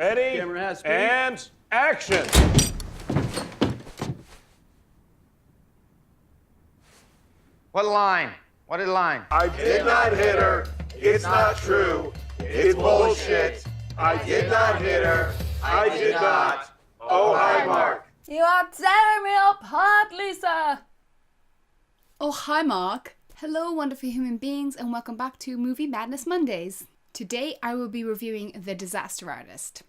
Ready? Camera has speed. And action. What line? What line? I did not hit her. It's not true. It's bullshit. I did not hit her. I did not. Oh, hi, Mark. You are tearing me apart, Lisa! Oh, hi, Mark. Hello, wonderful human beings, and welcome back to Movie Madness Mondays. Today, I will be reviewing The Disaster Artist.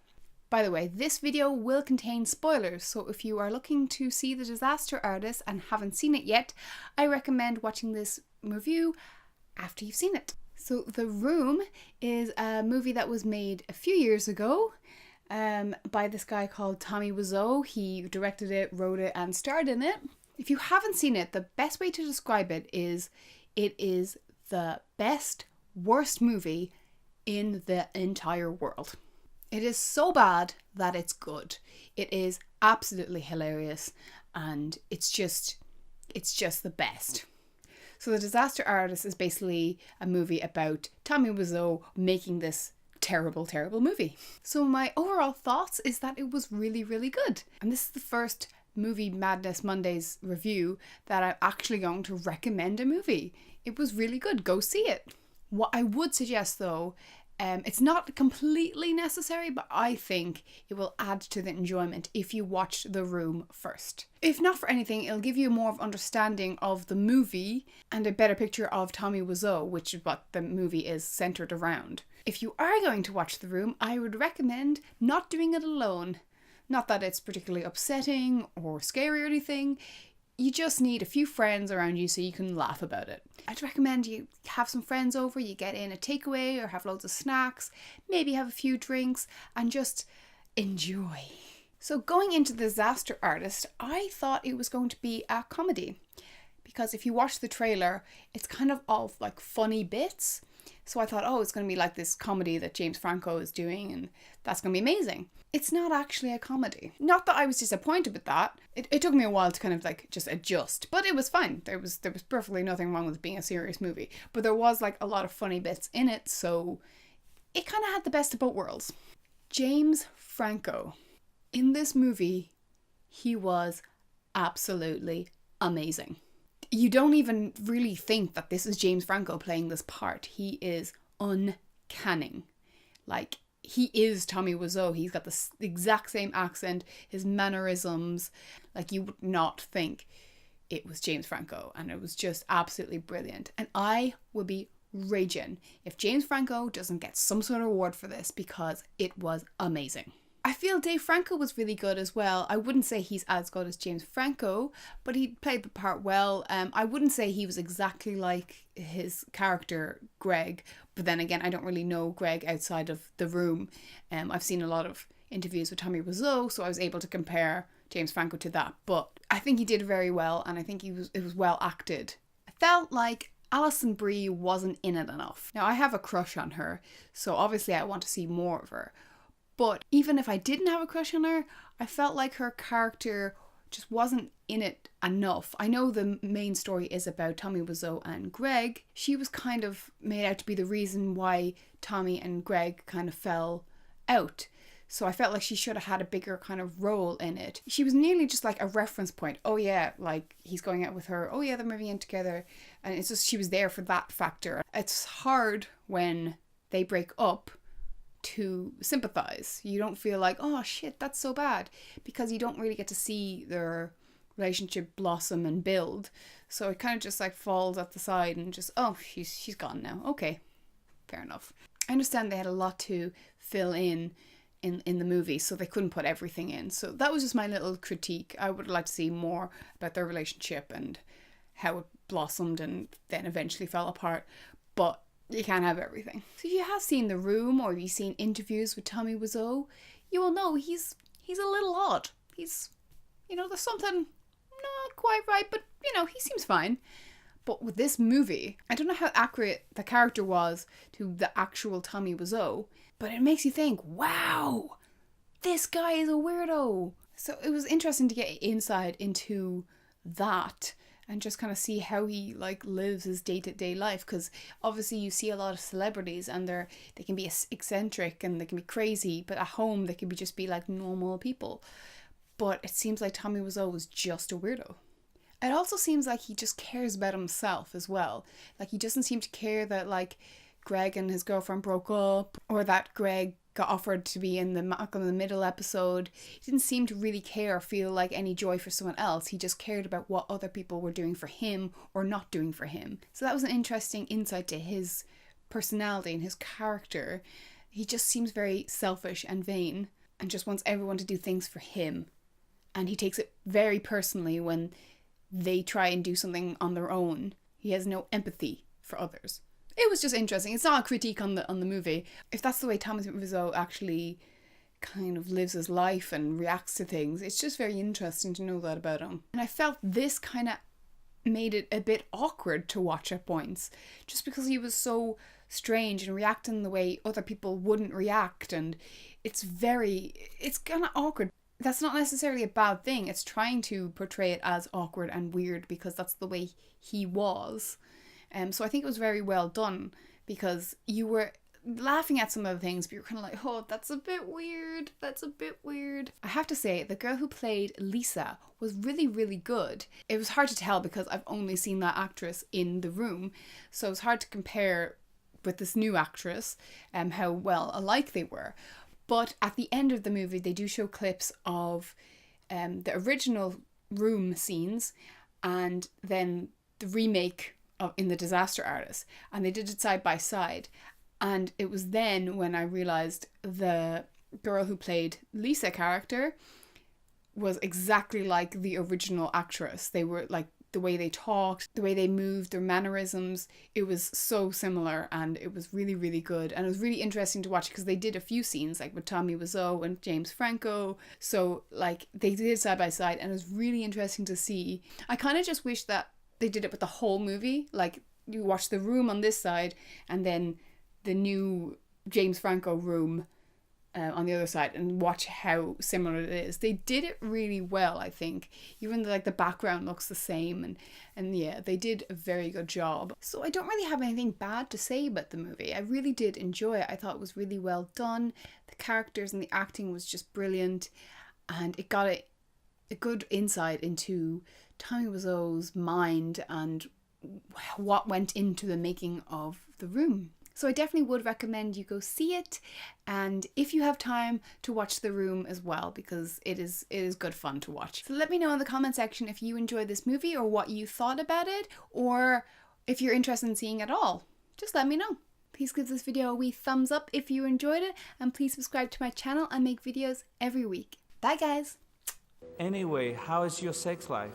By the way, this video will contain spoilers, so if you are looking to see The Disaster Artist and haven't seen it yet, I recommend watching this review after you've seen it. So, The Room is a movie that was made a few years ago by this guy called Tommy Wiseau. He directed it, wrote it, and starred in it. If you haven't seen it, the best way to describe it is the best, worst movie in the entire world. It is so bad that it's good. It is absolutely hilarious, and it's just the best. So The Disaster Artist is basically a movie about Tommy Wiseau making this terrible, terrible movie. So my overall thoughts is that it was really, really good. And this is the first Movie Madness Mondays review that I'm actually going to recommend a movie. It was really good. Go see it. What I would suggest though, it's not completely necessary, but I think it will add to the enjoyment if you watch The Room first. If not for anything, it'll give you more of understanding of the movie and a better picture of Tommy Wiseau, which is what the movie is centered around. If you are going to watch The Room, I would recommend not doing it alone. Not that it's particularly upsetting or scary or anything. You just need a few friends around you so you can laugh about it. I'd recommend you have some friends over, you get in a takeaway or have loads of snacks, maybe have a few drinks and just enjoy. So going into The Disaster Artist, I thought it was going to be a comedy. Because if you watch the trailer, it's kind of all like funny bits. So I thought, oh, it's going to be like this comedy that James Franco is doing and that's going to be amazing. It's not actually a comedy. Not that I was disappointed with that. It took me a while to kind of like just adjust, but it was fine. There was perfectly nothing wrong with it being a serious movie, but there was like a lot of funny bits in it, so it kind of had the best of both worlds. James Franco. In this movie, he was absolutely amazing. You don't even really think that this is James Franco playing this part. He is uncanny. Like, he is Tommy Wiseau. He's got the exact same accent, his mannerisms. Like, you would not think it was James Franco. And it was just absolutely brilliant. And I will be raging if James Franco doesn't get some sort of award for this because it was amazing. I feel Dave Franco was really good as well. I wouldn't say he's as good as James Franco, but he played the part well. I wouldn't say he was exactly like his character, Greg, but then again, I don't really know Greg outside of The Room. I've seen a lot of interviews with Tommy Wiseau, so I was able to compare James Franco to that, but I think he did very well, and I think it was well acted. I felt like Alison Brie wasn't in it enough. Now, I have a crush on her, so obviously I want to see more of her. But even if I didn't have a crush on her, I felt like her character just wasn't in it enough. I know the main story is about Tommy Wiseau and Greg. She was kind of made out to be the reason why Tommy and Greg kind of fell out. So I felt like she should have had a bigger kind of role in it. She was nearly just like a reference point. Oh yeah, like he's going out with her. Oh yeah, they're moving in together. And it's just she was there for that factor. It's hard when they break up to sympathize. You don't feel like, oh shit, that's so bad, because you don't really get to see their relationship blossom and build. So it kind of just like falls at the side and just, oh, she's gone now. Okay, fair enough. I understand they had a lot to fill in the movie, so they couldn't put everything in. So that was just my little critique. I would like to see more about their relationship and how it blossomed and then eventually fell apart. But you can't have everything. So if you have seen The Room or you've seen interviews with Tommy Wiseau, you will know he's a little odd. He's, there's something not quite right, but, he seems fine. But with this movie, I don't know how accurate the character was to the actual Tommy Wiseau, but it makes you think, wow, this guy is a weirdo. So it was interesting to get insight into that and just kind of see how he like lives his day-to-day life, because obviously you see a lot of celebrities and they can be eccentric and they can be crazy, but at home they can just be like normal people. But it seems like Tommy Wiseau was just a weirdo. It also seems like he just cares about himself as well. Like he doesn't seem to care that like Greg and his girlfriend broke up, or that Greg got offered to be in the Malcolm in the Middle episode. He didn't seem to really care or feel like any joy for someone else. He just cared about what other people were doing for him or not doing for him. So that was an interesting insight to his personality and his character. He just seems very selfish and vain and just wants everyone to do things for him. And he takes it very personally when they try and do something on their own. He has no empathy for others. It was just interesting. It's not a critique on the movie. If that's the way Thomas Wiseau actually kind of lives his life and reacts to things, it's just very interesting to know that about him. And I felt this kind of made it a bit awkward to watch at points, just because he was so strange and reacting the way other people wouldn't react, and it's kind of awkward. That's not necessarily a bad thing. It's trying to portray it as awkward and weird because that's the way he was. So I think it was very well done, because you were laughing at some of the things, but you're kind of like, oh, that's a bit weird. That's a bit weird. I have to say, the girl who played Lisa was really, really good. It was hard to tell because I've only seen that actress in The Room, so it was hard to compare with this new actress how well alike they were. But at the end of the movie, they do show clips of the original Room scenes and then the remake in The Disaster Artist, and they did it side by side. And it was then when I realized the girl who played Lisa character was exactly like the original actress. They were like, the way they talked, the way they moved, their mannerisms, it was so similar, and it was really, really good. And it was really interesting to watch because they did a few scenes like with Tommy Wiseau and James Franco, so like they did side by side, and it was really interesting to see. I kind of just wish that they did it with the whole movie, like you watch The Room on this side and then the new James Franco Room on the other side, and watch how similar it is. They did it really well, I think. Even like the background looks the same, and yeah, they did a very good job. So I don't really have anything bad to say about the movie. I really did enjoy it. I thought it was really well done. The characters and the acting was just brilliant, and it got a good insight into Tommy Wiseau's mind and what went into the making of The Room. So I definitely would recommend you go see it, and if you have time, to watch The Room as well, because it is good fun to watch. So let me know in the comment section if you enjoyed this movie or what you thought about it, or if you're interested in seeing it at all. Just let me know. Please give this video a wee thumbs up if you enjoyed it, and please subscribe to my channel. I make videos every week. Bye guys! Anyway, how is your sex life?